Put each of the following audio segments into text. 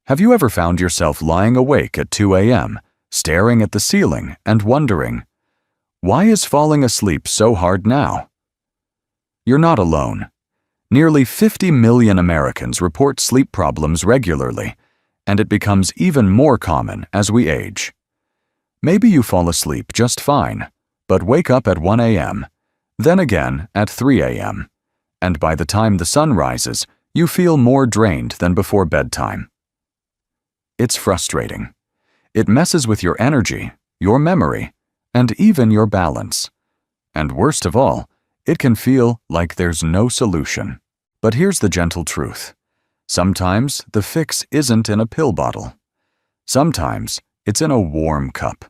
Have you ever found yourself lying awake at 2 a.m., staring at the ceiling and wondering, why is falling asleep so hard now? You're not alone. Nearly 50 million Americans report sleep problems regularly, and it becomes even more common as we age. Maybe you fall asleep just fine, but wake up at 1 a.m., then again at 3 a.m., and by the time the sun rises, you feel more drained than before bedtime. It's frustrating. It messes with your energy, your memory, and even your balance. And worst of all, it can feel like there's no solution. But here's the gentle truth. Sometimes the fix isn't in a pill bottle. Sometimes it's in a warm cup.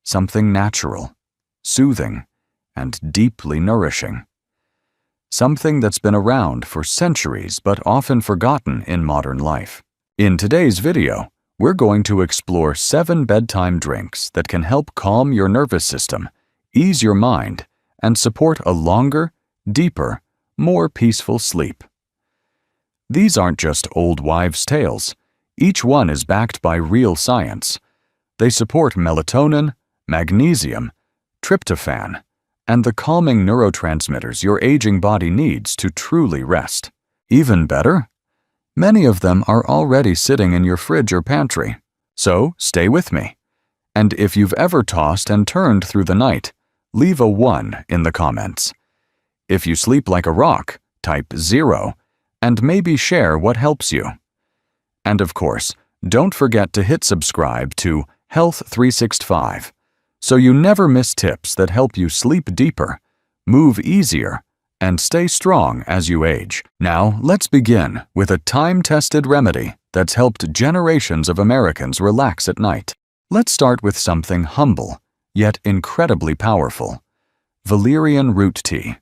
Something natural, soothing, and deeply nourishing. Something that's been around for centuries but often forgotten in modern life. In today's video, we're going to explore 7 bedtime drinks that can help calm your nervous system, ease your mind, and support a longer, deeper, more peaceful sleep. These aren't just old wives' tales. Each one is backed by real science. They support melatonin, magnesium, tryptophan, and the calming neurotransmitters your aging body needs to truly rest. Even better, many of them are already sitting in your fridge or pantry. So stay with me. And if you've ever tossed and turned through the night, leave a 1 in the comments. If you sleep like a rock, type 0, and maybe share what helps you. And of course, don't forget to hit subscribe to Health 365, so you never miss tips that help you sleep deeper, move easier, and stay strong as you age. Now, let's begin with a time-tested remedy that's helped generations of Americans relax at night. Let's start with something humble, yet incredibly powerful. Valerian root tea.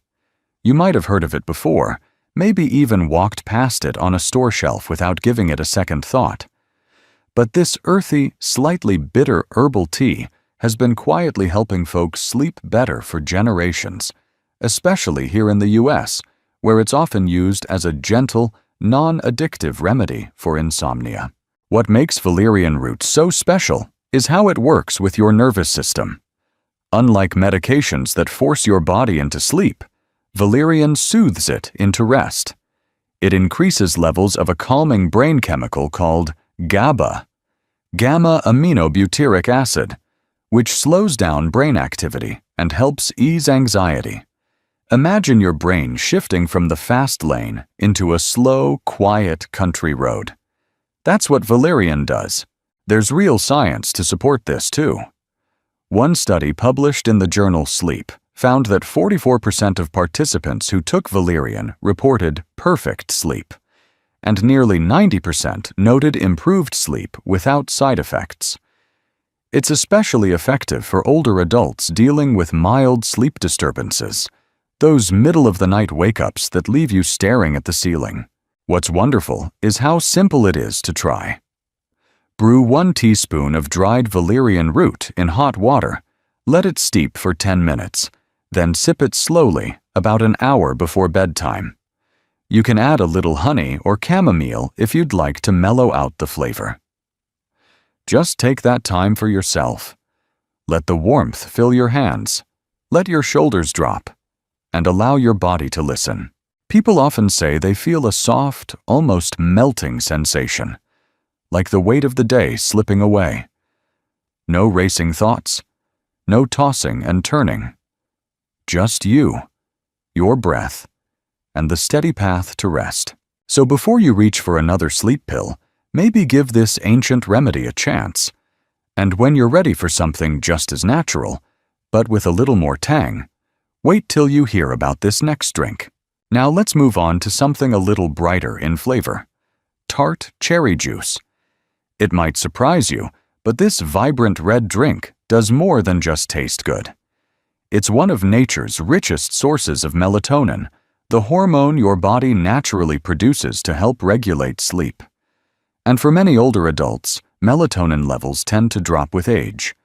You might have heard of it before, maybe even walked past it on a store shelf without giving it a second thought. But this earthy, slightly bitter herbal tea has been quietly helping folks sleep better for generations, especially here in the US, where it's often used as a gentle, non-addictive remedy for insomnia. What makes valerian root so special is how it works with your nervous system. Unlike medications that force your body into sleep, valerian soothes it into rest. It increases levels of a calming brain chemical called GABA, gamma-aminobutyric acid, which slows down brain activity and helps ease anxiety. Imagine your brain shifting from the fast lane into a slow, quiet country road. That's what valerian does. There's real science to support this too. One study published in the journal Sleep found that 44% of participants who took valerian reported perfect sleep, and nearly 90% noted improved sleep without side effects. It's especially effective for older adults dealing with mild sleep disturbances, those middle-of-the-night wake-ups that leave you staring at the ceiling. What's wonderful is how simple it is to try. Brew 1 teaspoon of dried valerian root in hot water, let it steep for 10 minutes, then sip it slowly about an hour before bedtime. You can add a little honey or chamomile if you'd like to mellow out the flavor. Just take that time for yourself. Let the warmth fill your hands. Let your shoulders drop, and allow your body to listen. People often say they feel a soft, almost melting sensation, like the weight of the day slipping away. No racing thoughts, no tossing and turning. Just you, your breath, and the steady path to rest. So before you reach for another sleep pill, maybe give this ancient remedy a chance. And when you're ready for something just as natural, but with a little more tang, wait till you hear about this next drink. Now let's move on to something a little brighter in flavor. Tart cherry juice. It might surprise you, but this vibrant red drink does more than just taste good. It's one of nature's richest sources of melatonin, the hormone your body naturally produces to help regulate sleep. And for many older adults, melatonin levels tend to drop with age,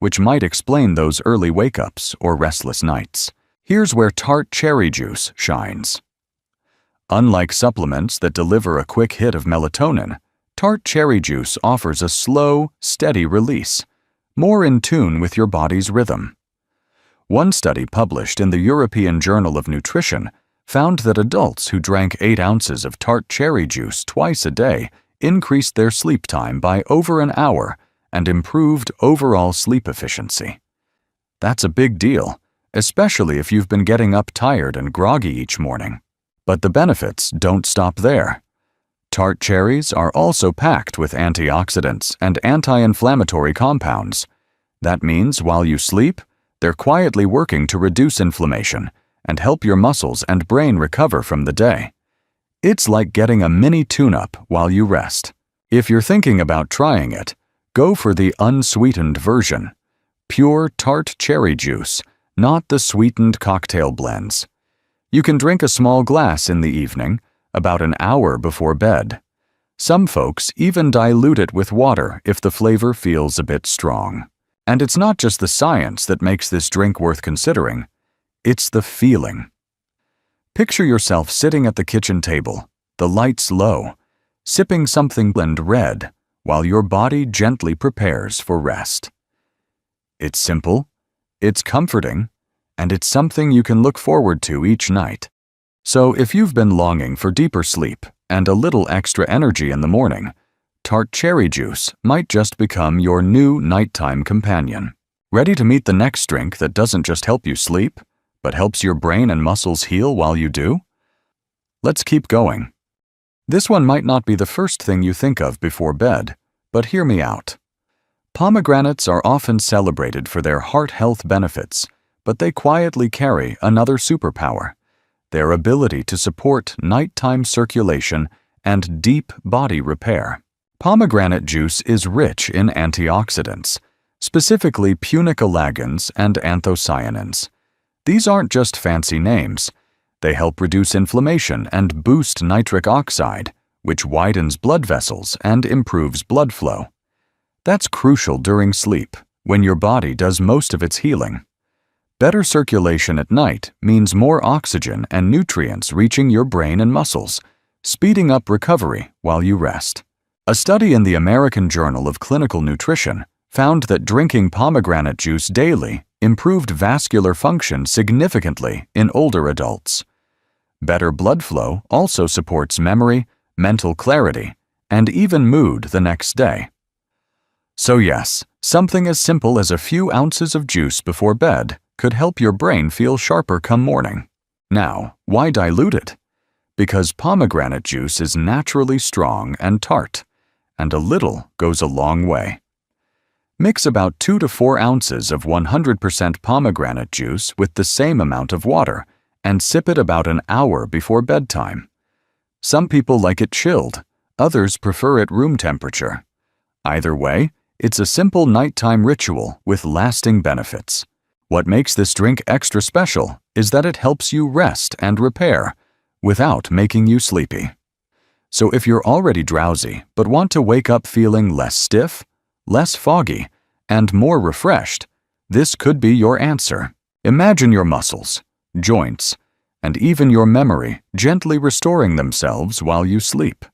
which might explain those early wake-ups or restless nights. Here's where tart cherry juice shines. Unlike supplements that deliver a quick hit of melatonin, tart cherry juice offers a slow, steady release, more in tune with your body's rhythm. One study published in the European Journal of Nutrition found that adults who drank 8 ounces of tart cherry juice twice a day increased their sleep time by over an hour and improved overall sleep efficiency. That's a big deal, especially if you've been getting up tired and groggy each morning. But the benefits don't stop there. Tart cherries are also packed with antioxidants and anti-inflammatory compounds. That means while you sleep, they're quietly working to reduce inflammation and help your muscles and brain recover from the day. It's like getting a mini tune-up while you rest. If you're thinking about trying it, go for the unsweetened version. Pure tart cherry juice, not the sweetened cocktail blends. You can drink a small glass in the evening, about an hour before bed. Some folks even dilute it with water if the flavor feels a bit strong. And it's not just the science that makes this drink worth considering. It's the feeling. Picture yourself sitting at the kitchen table, the lights low, sipping something blend red while your body gently prepares for rest. It's simple, it's comforting, and it's something you can look forward to each night. So if you've been longing for deeper sleep and a little extra energy in the morning, tart cherry juice might just become your new nighttime companion. Ready to meet the next drink that doesn't just help you sleep, but helps your brain and muscles heal while you do? Let's keep going. This one might not be the first thing you think of before bed, but hear me out. Pomegranates are often celebrated for their heart health benefits, but they quietly carry another superpower: their ability to support nighttime circulation and deep body repair. Pomegranate juice is rich in antioxidants, specifically punicalagins and anthocyanins. These aren't just fancy names. They help reduce inflammation and boost nitric oxide, which widens blood vessels and improves blood flow. That's crucial during sleep, when your body does most of its healing. Better circulation at night means more oxygen and nutrients reaching your brain and muscles, speeding up recovery while you rest. A study in the American Journal of Clinical Nutrition found that drinking pomegranate juice daily improved vascular function significantly in older adults. Better blood flow also supports memory, mental clarity, and even mood the next day. So yes, something as simple as a few ounces of juice before bed could help your brain feel sharper come morning. Now, why dilute it? Because pomegranate juice is naturally strong and tart, and a little goes a long way. Mix about 2 to 4 ounces of 100% pomegranate juice with the same amount of water and sip it about an hour before bedtime. Some people like it chilled, others prefer it room temperature. Either way, it's a simple nighttime ritual with lasting benefits. What makes this drink extra special is that it helps you rest and repair without making you sleepy. So if you're already drowsy but want to wake up feeling less stiff, less foggy, and more refreshed, this could be your answer. Imagine your muscles, joints, and even your memory gently restoring themselves while you sleep.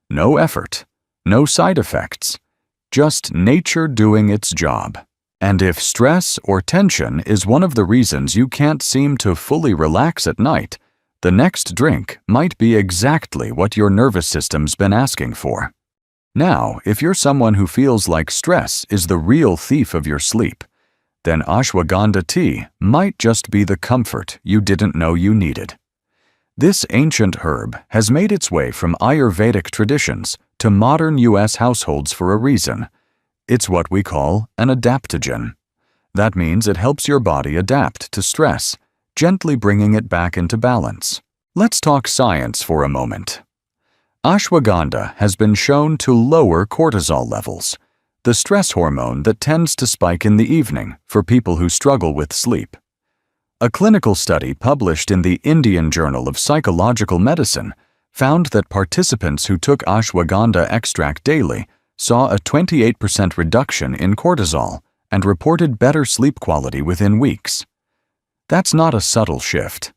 No effort, no side effects, just nature doing its job. And if stress or tension is one of the reasons you can't seem to fully relax at night, the next drink might be exactly what your nervous system's been asking for. Now, if you're someone who feels like stress is the real thief of your sleep, then ashwagandha tea might just be the comfort you didn't know you needed. This ancient herb has made its way from Ayurvedic traditions to modern U.S. households for a reason. It's what we call an adaptogen. That means it helps your body adapt to stress, gently bringing it back into balance. Let's talk science for a moment. Ashwagandha has been shown to lower cortisol levels, the stress hormone that tends to spike in the evening for people who struggle with sleep. A clinical study published in the Indian Journal of Psychological Medicine found that participants who took ashwagandha extract daily saw a 28% reduction in cortisol and reported better sleep quality within weeks. That's not a subtle shift.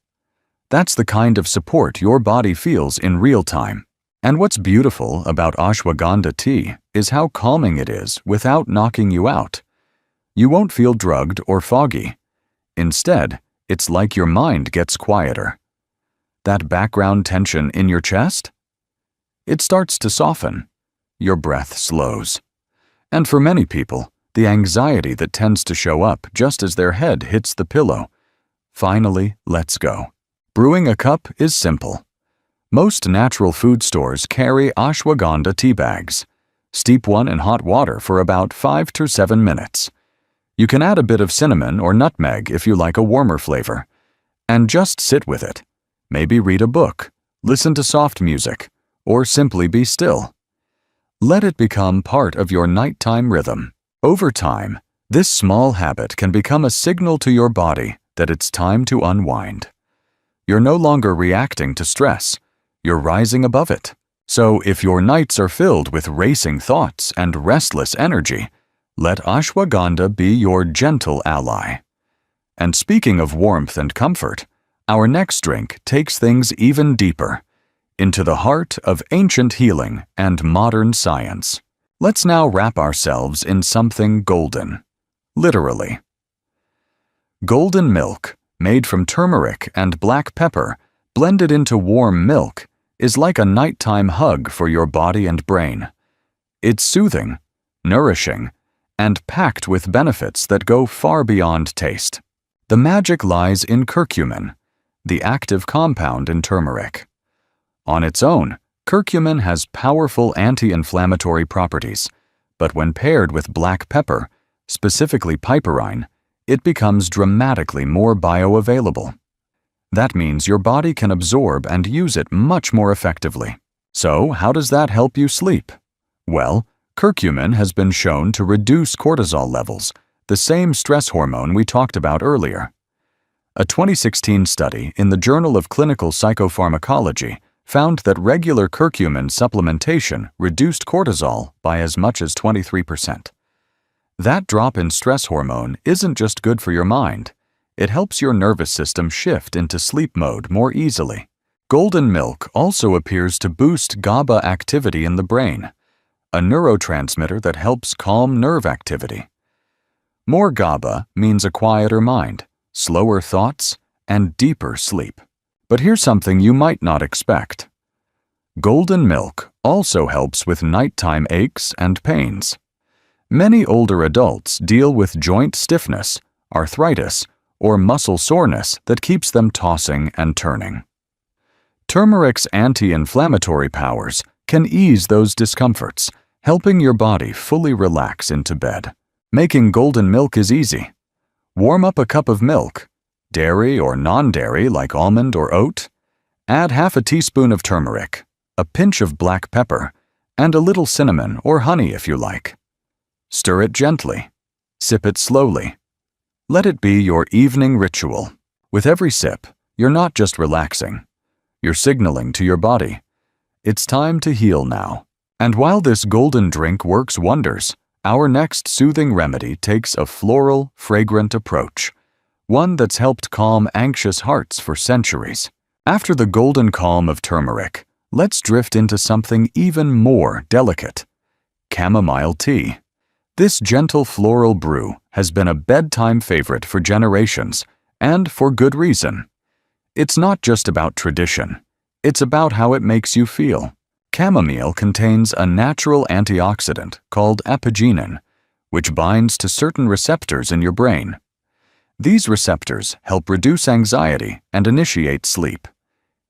That's the kind of support your body feels in real time. And what's beautiful about ashwagandha tea is how calming it is without knocking you out. You won't feel drugged or foggy. Instead, it's like your mind gets quieter. That background tension in your chest? It starts to soften. Your breath slows. And for many people, the anxiety that tends to show up just as their head hits the pillow finally lets go. Brewing a cup is simple. Most natural food stores carry ashwagandha tea bags. Steep one in hot water for about 5 to 7 minutes. You can add a bit of cinnamon or nutmeg if you like a warmer flavor. And just sit with it. Maybe read a book, listen to soft music, or simply be still. Let it become part of your nighttime rhythm. Over time, this small habit can become a signal to your body that it's time to unwind. You're no longer reacting to stress. You're rising above it. So if your nights are filled with racing thoughts and restless energy, let ashwagandha be your gentle ally. And speaking of warmth and comfort, our next drink takes things even deeper, into the heart of ancient healing and modern science. Let's now wrap ourselves in something golden. Literally. Golden milk, made from turmeric and black pepper, blended into warm milk, is like a nighttime hug for your body and brain. It's soothing, nourishing, and packed with benefits that go far beyond taste. The magic lies in curcumin, the active compound in turmeric. On its own, curcumin has powerful anti-inflammatory properties, but when paired with black pepper, specifically piperine, it becomes dramatically more bioavailable. That means your body can absorb and use it much more effectively. So, how does that help you sleep? Well, curcumin has been shown to reduce cortisol levels, the same stress hormone we talked about earlier. A 2016 study in the Journal of Clinical Psychopharmacology found that regular curcumin supplementation reduced cortisol by as much as 23%. That drop in stress hormone isn't just good for your mind. It helps your nervous system shift into sleep mode more easily. Golden milk also appears to boost GABA activity in the brain, a neurotransmitter that helps calm nerve activity. More GABA means a quieter mind, slower thoughts, and deeper sleep. But here's something you might not expect. Golden milk also helps with nighttime aches and pains. Many older adults deal with joint stiffness, arthritis, or muscle soreness that keeps them tossing and turning. Turmeric's anti-inflammatory powers can ease those discomforts, helping your body fully relax into bed. Making golden milk is easy. Warm up a cup of milk, dairy or non-dairy like almond or oat. Add half a teaspoon of turmeric, a pinch of black pepper, and a little cinnamon or honey if you like. Stir it gently. Sip it slowly. Let it be your evening ritual. With every sip, you're not just relaxing. You're signaling to your body, it's time to heal now. And while this golden drink works wonders, our next soothing remedy takes a floral, fragrant approach, one that's helped calm anxious hearts for centuries. After the golden calm of turmeric, let's drift into something even more delicate: chamomile tea. This gentle floral brew has been a bedtime favorite for generations, and for good reason. It's not just about tradition. It's about how it makes you feel. Chamomile contains a natural antioxidant called apigenin, which binds to certain receptors in your brain. These receptors help reduce anxiety and initiate sleep.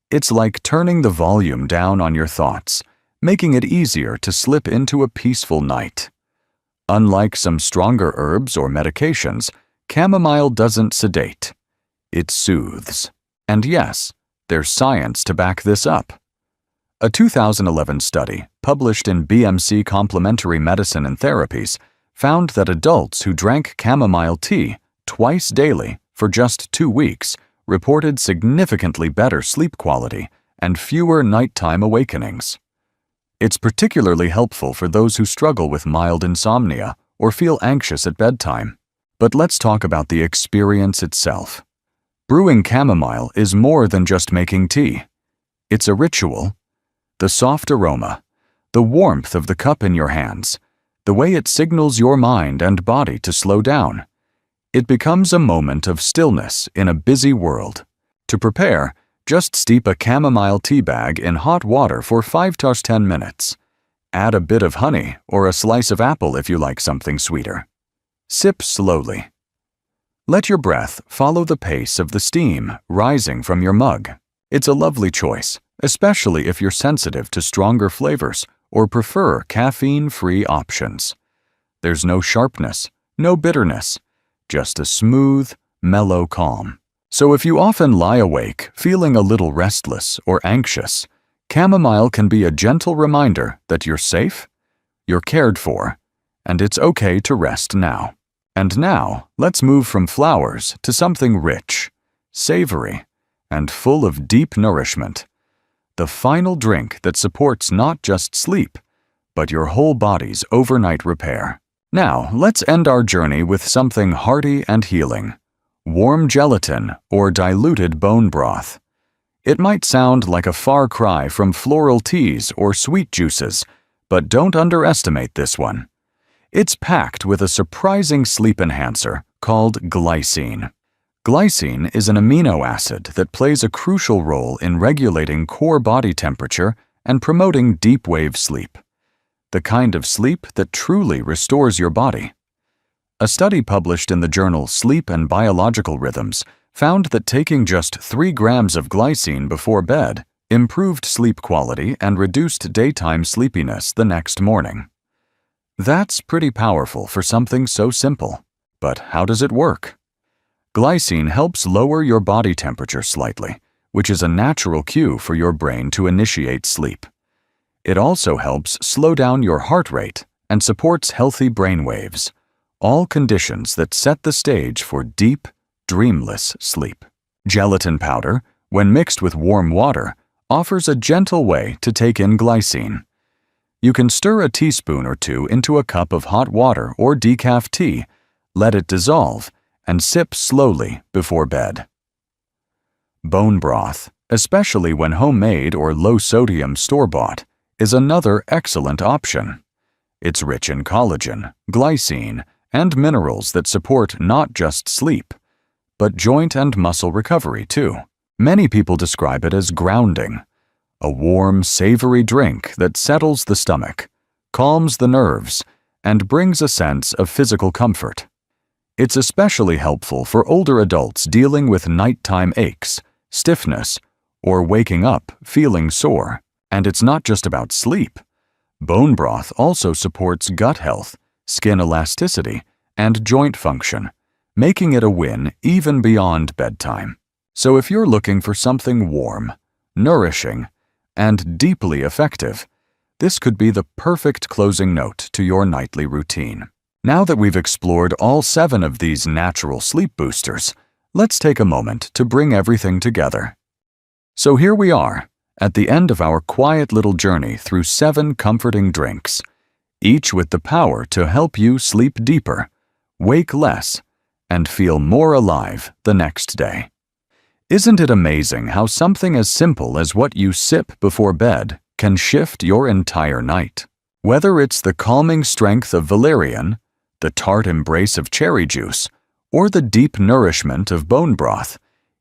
It's like turning the volume down on your thoughts, making it easier to slip into a peaceful night. Unlike some stronger herbs or medications, chamomile doesn't sedate. It soothes. And yes, there's science to back this up. A 2011 study, published in BMC Complementary Medicine and Therapies, found that adults who drank chamomile tea twice daily for just 2 weeks reported significantly better sleep quality and fewer nighttime awakenings. It's particularly helpful for those who struggle with mild insomnia or feel anxious at bedtime. But let's talk about the experience itself. Brewing chamomile is more than just making tea. It's a ritual. The soft aroma, the warmth of the cup in your hands, the way it signals your mind and body to slow down. It becomes a moment of stillness in a busy world. To prepare, just steep a chamomile tea bag in hot water for 5 to 10 minutes. Add a bit of honey or a slice of apple if you like something sweeter. Sip slowly. Let your breath follow the pace of the steam rising from your mug. It's a lovely choice, especially if you're sensitive to stronger flavors or prefer caffeine-free options. There's no sharpness, no bitterness, just a smooth, mellow calm. So if you often lie awake feeling a little restless or anxious, chamomile can be a gentle reminder that you're safe, you're cared for, and it's okay to rest now. And now, let's move from flowers to something rich, savory, and full of deep nourishment. The final drink that supports not just sleep, but your whole body's overnight repair. Now, let's end our journey with something hearty and healing. Warm gelatin or diluted bone broth. It might sound like a far cry from floral teas or sweet juices, but don't underestimate this one. It's packed with a surprising sleep enhancer called glycine. Glycine is an amino acid that plays a crucial role in regulating core body temperature and promoting deep-wave sleep, the kind of sleep that truly restores your body. A study published in the journal Sleep and Biological Rhythms found that taking just 3 grams of glycine before bed improved sleep quality and reduced daytime sleepiness the next morning. That's pretty powerful for something so simple. But how does it work? Glycine helps lower your body temperature slightly, which is a natural cue for your brain to initiate sleep. It also helps slow down your heart rate and supports healthy brain waves, all conditions that set the stage for deep, dreamless sleep. Gelatin powder, when mixed with warm water, offers a gentle way to take in glycine. You can stir a teaspoon or 2 into a cup of hot water or decaf tea, let it dissolve, and sip slowly before bed. Bone broth, especially when homemade or low-sodium store-bought, is another excellent option. It's rich in collagen, glycine, and minerals that support not just sleep, but joint and muscle recovery too. Many people describe it as grounding, a warm, savory drink that settles the stomach, calms the nerves, and brings a sense of physical comfort. It's especially helpful for older adults dealing with nighttime aches, stiffness, or waking up feeling sore. And it's not just about sleep. Bone broth also supports gut health, skin elasticity, and joint function, making it a win even beyond bedtime. So if you're looking for something warm, nourishing, and deeply effective, this could be the perfect closing note to your nightly routine. Now that we've explored all 7 of these natural sleep boosters, let's take a moment to bring everything together. So here we are, at the end of our quiet little journey through 7 comforting drinks, each with the power to help you sleep deeper, wake less, and feel more alive the next day. Isn't it amazing how something as simple as what you sip before bed can shift your entire night? Whether it's the calming strength of valerian, the tart embrace of cherry juice, or the deep nourishment of bone broth,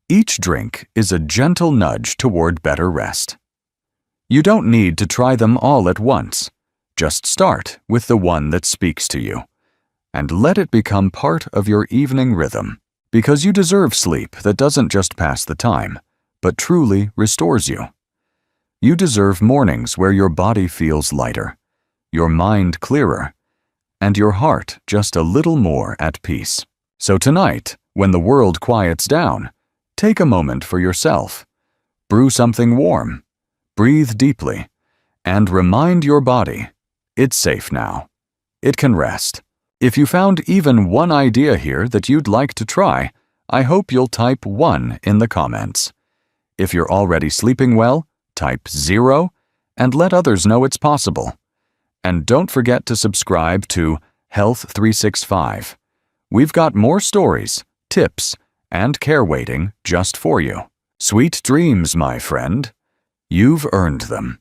each drink is a gentle nudge toward better rest. You don't need to try them all at once. Just start with the one that speaks to you, and let it become part of your evening rhythm, because you deserve sleep that doesn't just pass the time, but truly restores you. You deserve mornings where your body feels lighter, your mind clearer, and your heart just a little more at peace. So tonight, when the world quiets down, take a moment for yourself. Brew something warm, breathe deeply, and remind your body, it's safe now. It can rest. If you found even one idea here that you'd like to try, I hope you'll type 1 in the comments. If you're already sleeping well, type 0 and let others know it's possible. And don't forget to subscribe to Health 365. We've got more stories, tips, and care waiting just for you. Sweet dreams, my friend. You've earned them.